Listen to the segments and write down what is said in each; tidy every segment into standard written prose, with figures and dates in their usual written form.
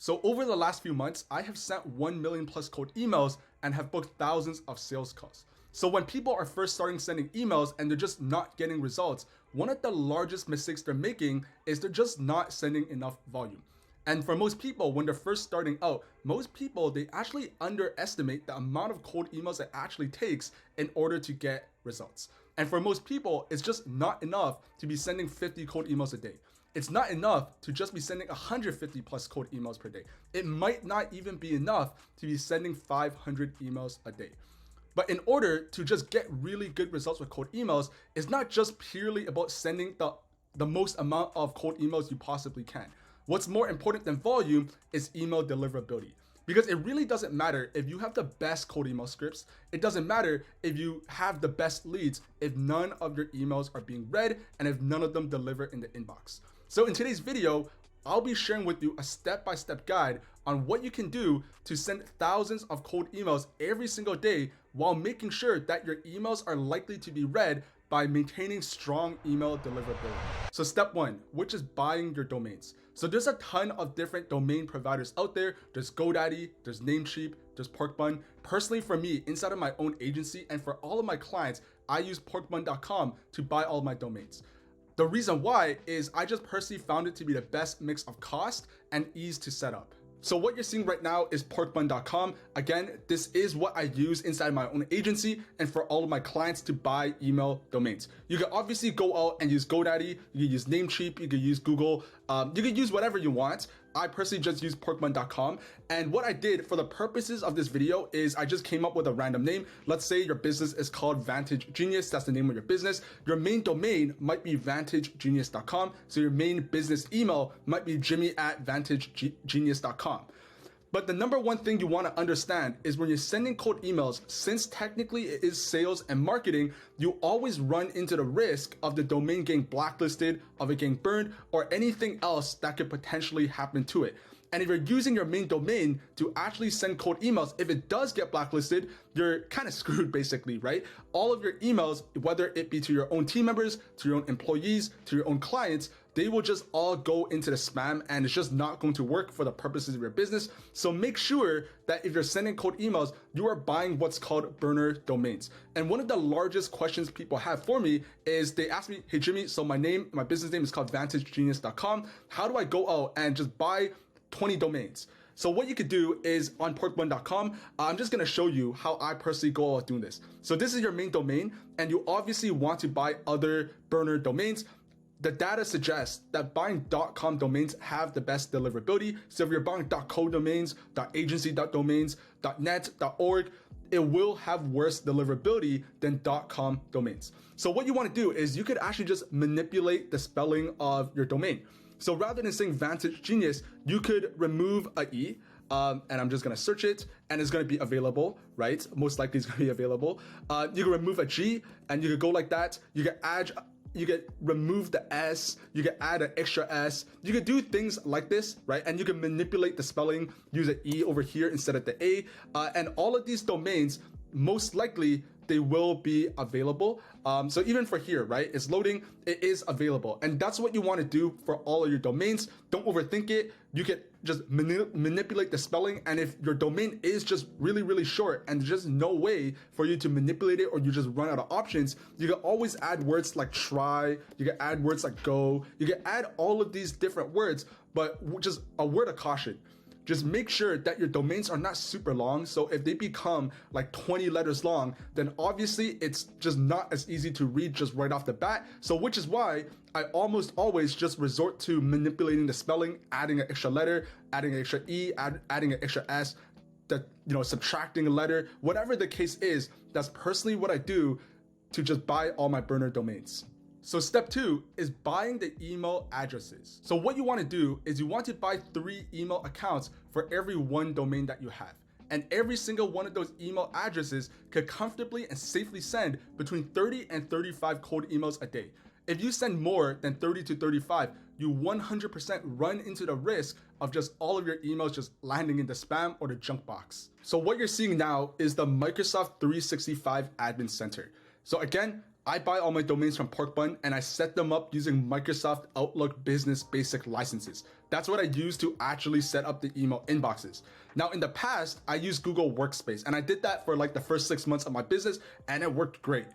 So over the last few months, I have sent 1 million plus cold emails and have booked thousands of sales calls. So when people are first starting sending emails and they're just not getting results, one of the largest mistakes they're making is they're just not sending enough volume. And for most people, when they're first starting out, most people, they actually underestimate the amount of cold emails it actually takes in order to get results. And for most people, it's just not enough to be sending 50 cold emails a day. It's not enough to just be sending 150 plus cold emails per day. It might not even be enough to be sending 500 emails a day. But in order to just get really good results with cold emails, it's not just purely about sending the most amount of cold emails you possibly can. What's more important than volume is email deliverability. Because it really doesn't matter if you have the best cold email scripts. It doesn't matter if you have the best leads if none of your emails are being read and if none of them deliver in the inbox. So in today's video, I'll be sharing with you a step-by-step guide on what you can do to send thousands of cold emails every single day while making sure that your emails are likely to be read by maintaining strong email deliverability. So step one, which is buying your domains. So there's a ton of different domain providers out there. There's GoDaddy, there's Namecheap, there's Porkbun. Personally for me, inside of my own agency and for all of my clients, I use porkbun.com to buy all my domains. The reason why is I just personally found it to be the best mix of cost and ease to set up. So what you're seeing right now is porkbun.com. Again, this is what I use inside my own agency and for all of my clients to buy email domains. You can obviously go out and use GoDaddy, you can use Namecheap, you can use Google, you can use whatever you want. I personally just use porkbun.com. And what I did for the purposes of this video is I just came up with a random name. Let's say your business is called Vantage Genius. That's the name of your business. Your main domain might be vantagegenius.com. So your main business email might be jimmy@vantagegenius.com. But the number one thing you want to understand is when you're sending cold emails, since technically it is sales and marketing, you always run into the risk of the domain getting blacklisted, of it getting burned, or anything else that could potentially happen to it. And if you're using your main domain to actually send cold emails, if it does get blacklisted, you're kind of screwed basically, right? All of your emails, whether it be to your own team members, to your own employees, to your own clients, they will just all go into the spam and it's just not going to work for the purposes of your business. So make sure that if you're sending cold emails, you are buying what's called burner domains. And one of the largest questions people have for me is they ask me, hey Jimmy, so my business name is called vantagegenius.com. How do I go out and just buy 20 domains? So what you could do is on porkbun.com, I'm just gonna show you how I personally go about doing this. So this is your main domain and you obviously want to buy other burner domains. The data suggests that buying .com domains have the best deliverability. So if you're buying .co domains, .agency.domains, .net, .org, it will have worse deliverability than .com domains. So what you want to do is you could actually just manipulate the spelling of your domain. So rather than saying Vantage Genius, you could remove a E, and I'm just gonna search it, and it's gonna be available, right? Most likely it's gonna be available. You can remove a G, and you could go like that. You can remove the S, you can add an extra S. You can do things like this, right? And you can manipulate the spelling, use an E over here instead of the A. And all of these domains, most likely, they will be available. So even for here, right, it's loading, it is available. And that's what you want to do for all of your domains. Don't overthink it. You can just manipulate the spelling. And if your domain is just really, really short and there's just no way for you to manipulate it or you just run out of options, you can always add words like try, you can add words like go, you can add all of these different words, but just a word of caution. Just make sure that your domains are not super long. So if they become like 20 letters long, then obviously it's just not as easy to read just right off the bat. So which is why I almost always just resort to manipulating the spelling, adding an extra letter, adding an extra E, adding an extra S, subtracting a letter, whatever the case is. That's personally what I do to just buy all my burner domains. So step two is buying the email addresses. So what you want to do is you want to buy 3 email accounts for every 1 domain that you have. And every single one of those email addresses could comfortably and safely send between 30 and 35 cold emails a day. If you send more than 30 to 35, you 100% run into the risk of just all of your emails just landing in the spam or the junk box. So what you're seeing now is the Microsoft 365 Admin Center. So again, I buy all my domains from Porkbun and I set them up using Microsoft Outlook Business Basic licenses. That's what I use to actually set up the email inboxes. Now, in the past, I used Google Workspace, and I did that for like the first 6 months of my business, and it worked great.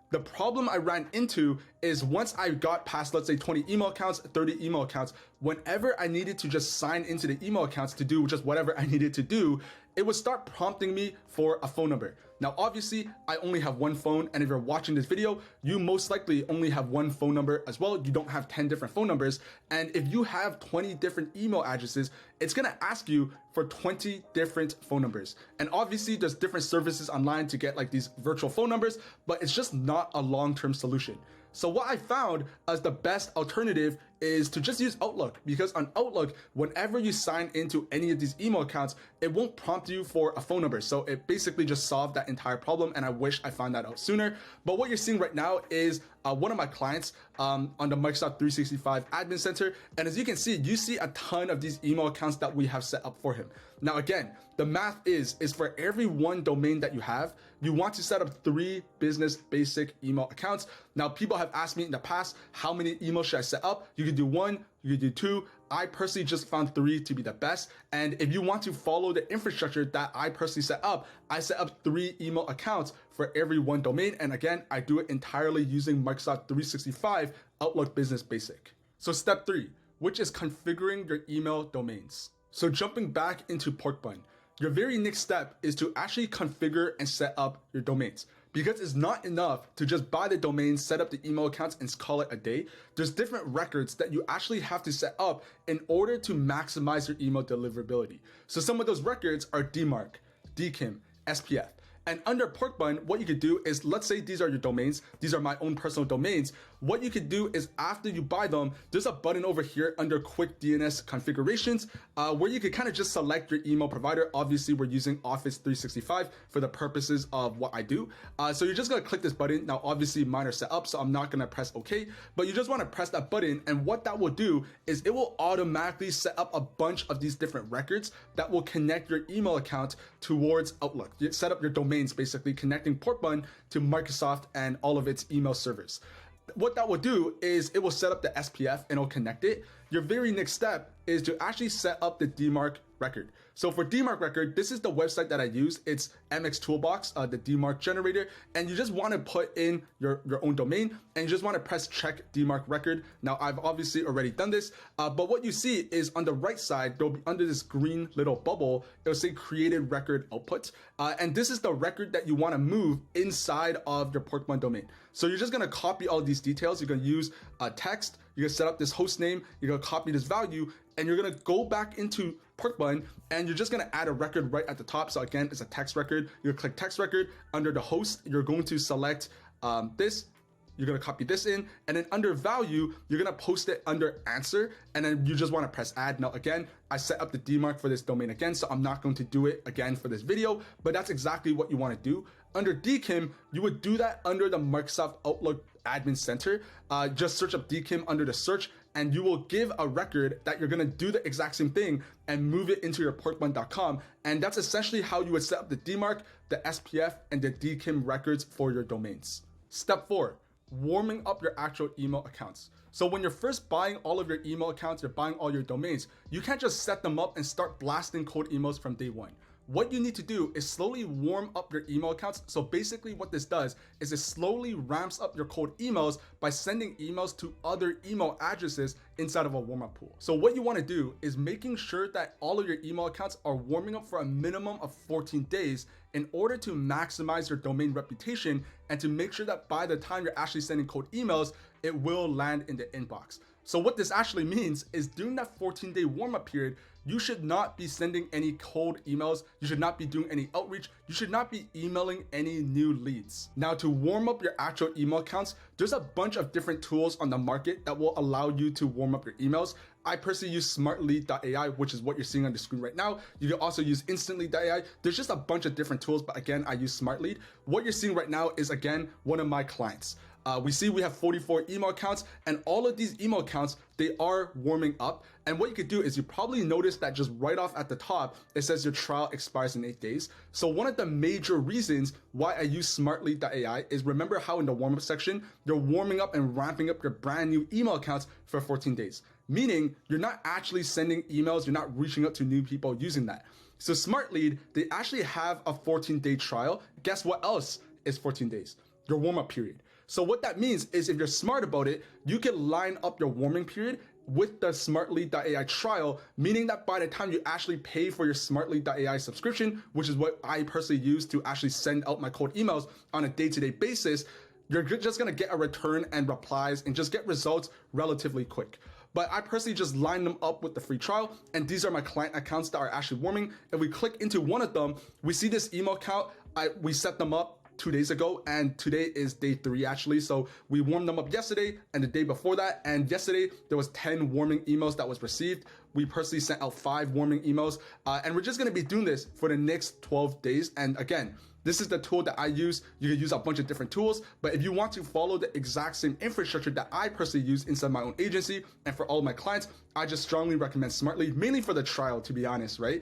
The problem I ran into is once I got past, let's say 20 email accounts, 30 email accounts, whenever I needed to just sign into the email accounts to do just whatever I needed to do, it would start prompting me for a phone number. Now, obviously, I only have one phone, and if you're watching this video, you most likely only have one phone number as well. You don't have 10 different phone numbers. And if you have 20 different email addresses, it's gonna ask you for 20 different phone numbers. And obviously, there's different services online to get like these virtual phone numbers, but it's just not a long-term solution. So what I found as the best alternative is to just use Outlook, because on Outlook, whenever you sign into any of these email accounts, it won't prompt you for a phone number. So it basically just solved that entire problem, and I wish I found that out sooner. But what you're seeing right now is one of my clients on the Microsoft 365 Admin Center. And as you can see, you see a ton of these email accounts that we have set up for him. Now, again, the math is for every one domain that you have, you want to set up 3 business basic email accounts. Now, people have asked me in the past, how many emails should I set up? You can do 1, you can do 2. I personally just found 3 to be the best. And if you want to follow the infrastructure that I personally set up, I set up 3 email accounts for every one domain. And again, I do it entirely using Microsoft 365 Outlook Business Basic. So step 3, which is configuring your email domains. So jumping back into Porkbun, your very next step is to actually configure and set up your domains. Because it's not enough to just buy the domain, set up the email accounts, and call it a day. There's different records that you actually have to set up in order to maximize your email deliverability. So some of those records are DMARC, DKIM, SPF. And under Porkbun, what you could do is, let's say these are your domains, these are my own personal domains. What you could do is after you buy them, there's a button over here under quick DNS configurations where you could kind of just select your email provider. Obviously, we're using Office 365 for the purposes of what I do. So you're just gonna click this button. Now, obviously mine are set up, so I'm not gonna press OK, but you just wanna press that button. And what that will do is it will automatically set up a bunch of these different records that will connect your email account towards Outlook. You set up your domains, basically connecting Porkbun to Microsoft and all of its email servers. What that will do is it will set up the SPF and it'll connect it. Your very next step is to actually set up the DMARC record. So for DMARC record, this is the website that I use. It's MX Toolbox, the DMARC generator, and you just want to put in your own domain and you just want to press check DMARC record. Now I've obviously already done this, but what you see is on the right side, there'll be under this green little bubble, it'll say created record output. And this is the record that you want to move inside of your Porkbun domain. So you're just going to copy all these details. You're going to use text. You're going to set up this host name. You're going to copy this value, and you're going to go back into Porkbun, and you're just going to add a record right at the top. So again, it's a text record. You're going to click text record. Under the host, you're going to select this. You're going to copy this in, and then under value, you're going to post it under answer, and then you just want to press add. Now, again, I set up the DMARC for this domain again, so I'm not going to do it again for this video, but that's exactly what you want to do. Under DKIM, you would do that under the Microsoft Outlook Admin Center. Just search up DKIM under the search, and you will give a record that you're gonna do the exact same thing and move it into your porkbun.com. And that's essentially how you would set up the DMARC, the SPF, and the DKIM records for your domains. Step 4, warming up your actual email accounts. So when you're first buying all of your email accounts, you're buying all your domains, you can't just set them up and start blasting cold emails from day one. What you need to do is slowly warm up your email accounts. So basically what this does is it slowly ramps up your cold emails by sending emails to other email addresses inside of a warm-up pool. So what you want to do is making sure that all of your email accounts are warming up for a minimum of 14 days in order to maximize your domain reputation and to make sure that by the time you're actually sending cold emails, it will land in the inbox. So what this actually means is during that 14-day warm-up period, you should not be sending any cold emails. You should not be doing any outreach. You should not be emailing any new leads. Now, to warm up your actual email accounts, there's a bunch of different tools on the market that will allow you to warm up your emails. I personally use smartlead.ai, which is what you're seeing on the screen right now. You can also use instantly.ai. There's just a bunch of different tools, but again, I use SmartLead. What you're seeing right now is, again, one of my clients. We see we have 44 email accounts, and all of these email accounts, they are warming up. And what you could do is you probably notice that just right off at the top, it says your trial expires in 8 days. So one of the major reasons why I use smartlead.ai is, remember how in the warm-up section, you're warming up and ramping up your brand new email accounts for 14 days. Meaning you're not actually sending emails, you're not reaching out to new people using that. So Smartlead, they actually have a 14-day trial. Guess what else is 14 days? Your warm-up period. So what that means is if you're smart about it, you can line up your warming period with the smartlead.ai trial, meaning that by the time you actually pay for your smartlead.ai subscription, which is what I personally use to actually send out my cold emails on a day-to-day basis, you're just gonna get a return and replies and just get results relatively quick. But I personally just line them up with the free trial, and these are my client accounts that are actually warming. If we click into one of them, we see this email account. We set them up 2 days ago, and today is day 3 actually. So we warmed them up yesterday and the day before that, and yesterday there was 10 warming emails that was received. We personally sent out 5 warming emails, and we're just gonna be doing this for the next 12 days. And again, this is the tool that I use. You can use a bunch of different tools, but if you want to follow the exact same infrastructure that I personally use inside my own agency and for all of my clients, I just strongly recommend Smartlead, mainly for the trial, to be honest, right?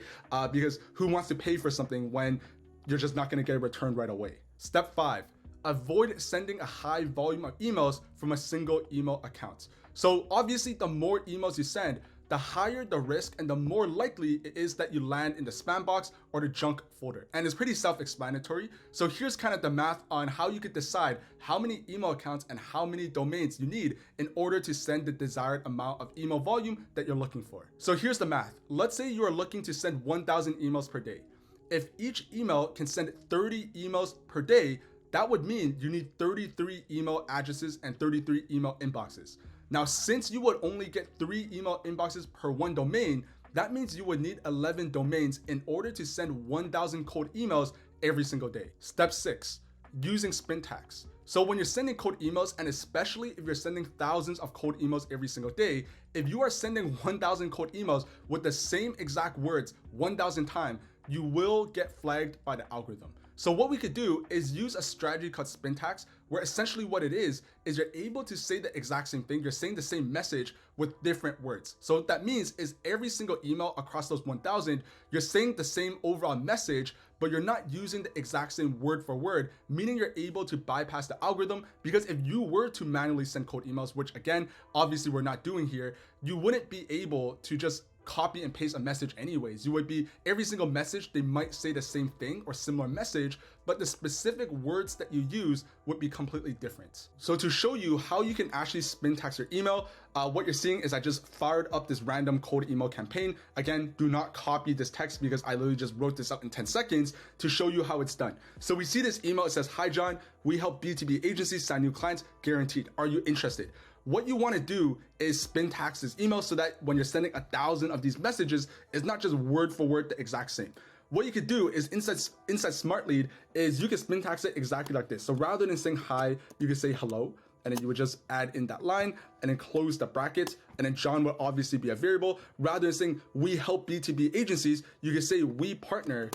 Because who wants to pay for something when you're just not gonna get a return right away? Step 5, avoid sending a high volume of emails from a single email account. So obviously, the more emails you send, the higher the risk and the more likely it is that you land in the spam box or the junk folder. And it's pretty self-explanatory. So here's kind of the math on how you could decide how many email accounts and how many domains you need in order to send the desired amount of email volume that you're looking for. So here's the math. Let's say you are looking to send 1,000 emails per day. If each email can send 30 emails per day, that would mean you need 33 email addresses and 33 email inboxes. Now, since you would only get 3 email inboxes per one domain, that means you would need 11 domains in order to send 1,000 cold emails every single day. Step 6, using spin tags. So when you're sending cold emails, and especially if you're sending thousands of cold emails every single day, if you are sending 1,000 cold emails with the same exact words 1,000 times, you will get flagged by the algorithm. So what we could do is use a strategy called spin tags, where essentially what it is you're able to say the exact same thing. You're saying the same message with different words. So what that means is every single email across those 1,000, you're saying the same overall message, but you're not using the exact same word for word, meaning you're able to bypass the algorithm. Because if you were to manually send cold emails, which again, obviously we're not doing here, you wouldn't be able to just copy and paste a message anyways. You would be, every single message, they might say the same thing or similar message, but the specific words that you use would be completely different. So to show you how you can actually spin tax your email, what you're seeing is I just fired up this random cold email campaign. Again, do not copy this text because I literally just wrote this up in 10 seconds to show you how it's done. So we see this email, it says, "Hi John, we help B2B agencies sign new clients, guaranteed. Are you interested?" What you want to do is spin tax this email so that when you're sending 1,000 of these messages, it's not just word for word the exact same. What you could do is inside Smartlead is you can spin tax it exactly like this. So rather than saying hi, you can say hello, and then you would just add in that line and then close the brackets, and then John will obviously be a variable. Rather than saying we help B2B agencies, you can say we partner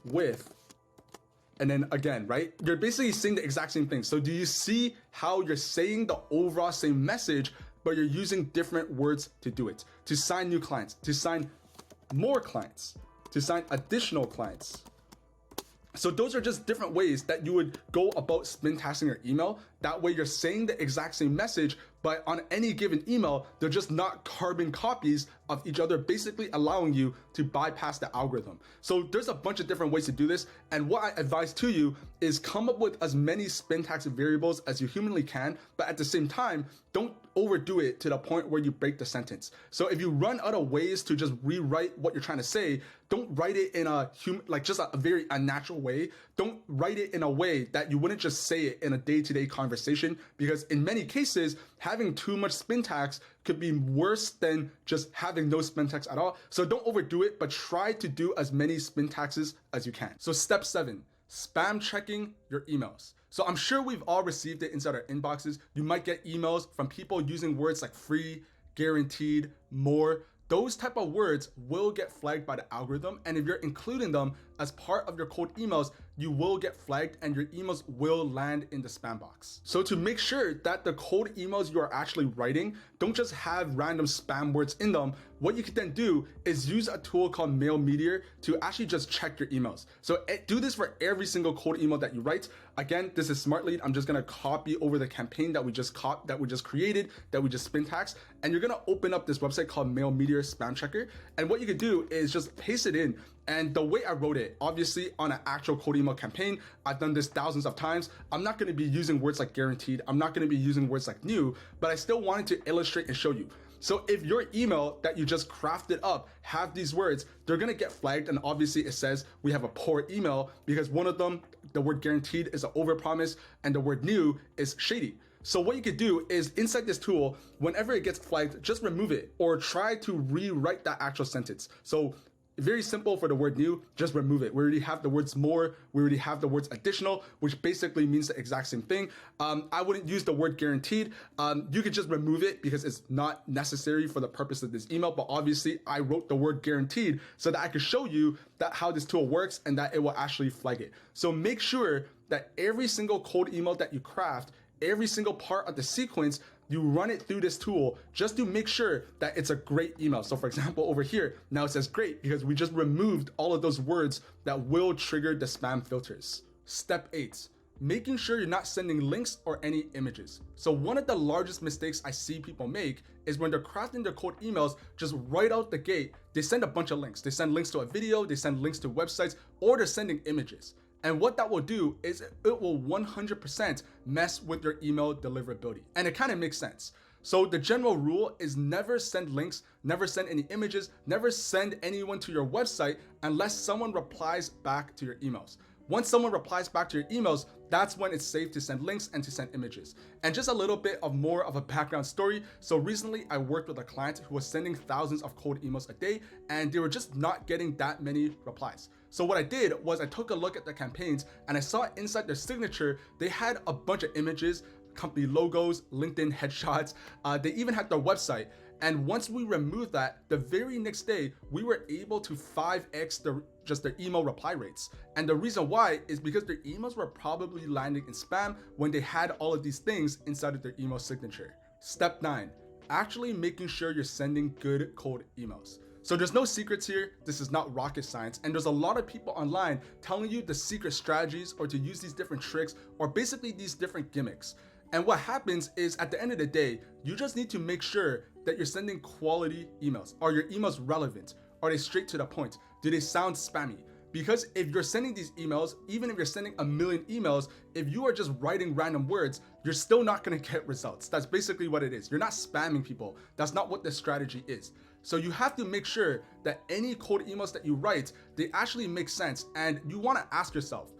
with, and then again, right? You're basically saying the exact same thing. So do you see how you're saying the overall same message, but you're using different words to do it? To sign new clients, to sign more clients, to sign additional clients. So those are just different ways that you would go about spin taxing your email. That way you're saying the exact same message, but on any given email, they're just not carbon copies of each other, basically allowing you to bypass the algorithm. So there's a bunch of different ways to do this. And what I advise to you is come up with as many spin tax variables as you humanly can, but at the same time, don't overdo it to the point where you break the sentence. So if you run out of ways to just rewrite what you're trying to say, don't write it in a just a very unnatural way. Don't write it in a way that you wouldn't just say it in a day-to-day conversation, because in many cases, having too much spin tax could be worse than just having no spin tax at all. So don't overdo it, but try to do as many spin taxes as you can. So step 7, spam checking your emails. So I'm sure we've all received it inside our inboxes. You might get emails from people using words like free, guaranteed, more. Those type of words will get flagged by the algorithm, and if you're including them as part of your cold emails, you will get flagged and your emails will land in the spam box. So to make sure that the cold emails you are actually writing don't just have random spam words in them, what you can then do is use a tool called Mail Meteor to actually just check your emails. So do this for every single cold email that you write. Again, this is Smart Lead. I'm just gonna copy over the campaign that we just created, that we just syntaxed, and you're gonna open up this website called Mail Meteor Spam Checker. And what you can do is just paste it in. And the way I wrote it, obviously on an actual cold email campaign, I've done this thousands of times. I'm not gonna be using words like guaranteed. I'm not gonna be using words like new, but I still wanted to illustrate and show you. So if your email that you just crafted up have these words, they're gonna get flagged, and obviously it says we have a poor email because one of them, the word guaranteed is an overpromise and the word new is shady. So what you could do is inside this tool, whenever it gets flagged, just remove it or try to rewrite that actual sentence. So very simple for the word new, just remove it. We already have the words more, we already have the words additional, which basically means the exact same thing. I wouldn't use the word guaranteed. You could just remove it because it's not necessary for the purpose of this email, but obviously I wrote the word guaranteed so that I could show you that how this tool works and that it will actually flag it. So make sure that every single cold email that you craft, every single part of the sequence, you run it through this tool just to make sure that it's a great email. So for example, over here, now it says great because we just removed all of those words that will trigger the spam filters. Step 8, making sure you're not sending links or any images. So one of the largest mistakes I see people make is when they're crafting their cold emails, just right out the gate, they send a bunch of links. They send links to a video, they send links to websites, or they're sending images. And what that will do is it will 100% mess with your email deliverability. And it kind of makes sense. So the general rule is never send links, never send any images, never send anyone to your website unless someone replies back to your emails. Once someone replies back to your emails, that's when it's safe to send links and to send images. And just a little bit of more of a background story. So recently I worked with a client who was sending thousands of cold emails a day and they were just not getting that many replies. So what I did was I took a look at the campaigns and I saw inside their signature, they had a bunch of images, company logos, LinkedIn headshots. They even had their website. And once we removed that, the very next day, we were able to 5x their email reply rates. And the reason why is because their emails were probably landing in spam when they had all of these things inside of their email signature. Step 9, actually making sure you're sending good cold emails. So there's no secrets here, this is not rocket science, and there's a lot of people online telling you the secret strategies or to use these different tricks or basically these different gimmicks. And what happens is at the end of the day, you just need to make sure that you're sending quality emails. Are your emails relevant? Are they straight to the point? Do they sound spammy? Because if you're sending these emails, even if you're sending a million emails, if you are just writing random words, you're still not gonna get results. That's basically what it is. You're not spamming people. That's not what the strategy is. So you have to make sure that any cold emails that you write, they actually make sense. And you wanna ask yourself,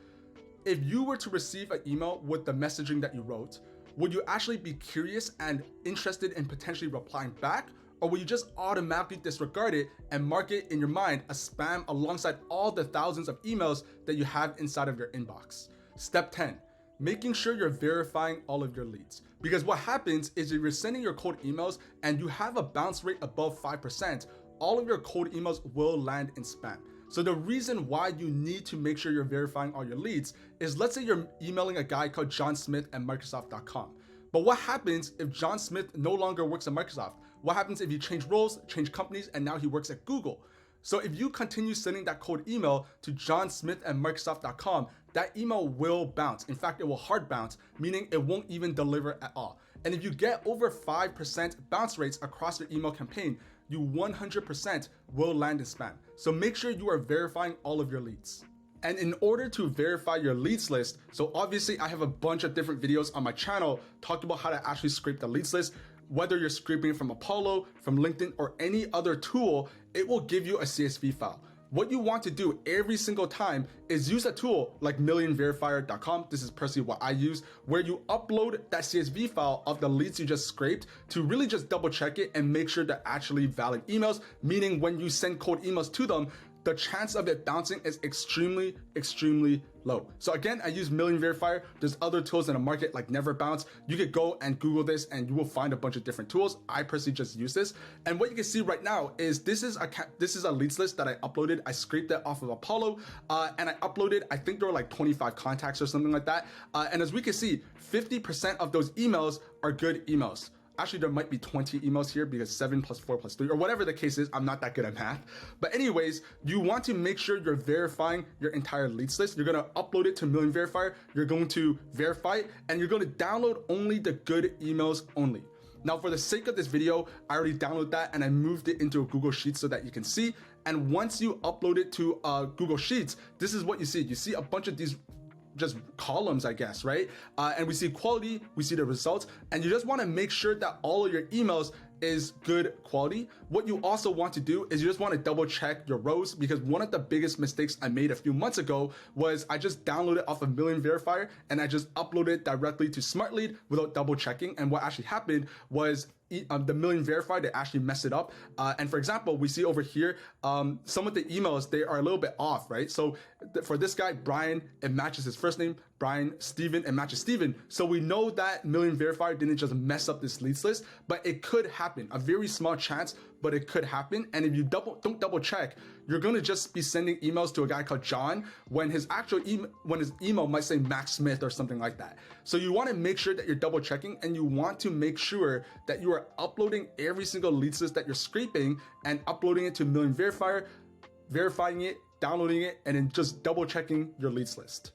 if you were to receive an email with the messaging that you wrote, would you actually be curious and interested in potentially replying back? Or will you just automatically disregard it and mark it in your mind as spam alongside all the thousands of emails that you have inside of your inbox? Step 10, making sure you're verifying all of your leads. Because what happens is if you're sending your cold emails and you have a bounce rate above 5%, all of your cold emails will land in spam. So the reason why you need to make sure you're verifying all your leads is, let's say you're emailing a guy called John Smith at Microsoft.com. But what happens if John Smith no longer works at Microsoft? What happens if he changed roles, changed companies, and now he works at Google? So if you continue sending that cold email to John Smith at Microsoft.com, that email will bounce. In fact, it will hard bounce, meaning it won't even deliver at all. And if you get over 5% bounce rates across your email campaign, you 100% will land in spam. So make sure you are verifying all of your leads. And in order to verify your leads list, so obviously I have a bunch of different videos on my channel talking about how to actually scrape the leads list. Whether you're scraping from Apollo, from LinkedIn, or any other tool, it will give you a CSV file. What you want to do every single time is use a tool like millionverifier.com. This is personally what I use, where you upload that CSV file of the leads you just scraped to really just double check it and make sure they're actually valid emails, meaning when you send cold emails to them, the chance of it bouncing is extremely, extremely low. So again, I use Million Verifier. There's other tools in the market like Never Bounce. You could go and Google this and you will find a bunch of different tools. I personally just use this. And what you can see right now is this is a leads list that I uploaded. I scraped it off of Apollo and I uploaded, I think there were like 25 contacts or something like that. And as we can see, 50% of those emails are good emails. Actually, there might be 20 emails here because 7 plus 4 plus 3, or whatever the case is, I'm not that good at math. But anyways, you want to make sure you're verifying your entire leads list. You're gonna upload it to Million Verifier, you're going to verify it, and you're gonna download only the good emails only. Now, for the sake of this video, I already downloaded that and I moved it into a Google Sheets so that you can see. And once you upload it to Google Sheets, this is what you see. You see a bunch of these just columns, I guess, right? And we see quality, we see the results, and you just want to make sure that all of your emails is good quality. What you also want to do is you just want to double check your rows, because one of the biggest mistakes I made a few months ago was I just downloaded off of Million Verifier and I just uploaded it directly to Smart Lead without double checking. And what actually happened was the Million Verifier, they actually messed it up. And for example, we see over here, some of the emails, they are a little bit off, right? So for this guy, Brian, it matches his first name. Brian, Steven, it matches Steven. So we know that Million Verifier didn't just mess up this leads list, but it could happen. A very small chance, but it could happen. And if you don't double check, you're gonna just be sending emails to a guy called John when his actual email might say Max Smith or something like that. So you wanna make sure that you're double checking, and you want to make sure that you are uploading every single leads list that you're scraping and uploading it to Million Verifier, verifying it, downloading it, and then just double checking your leads list.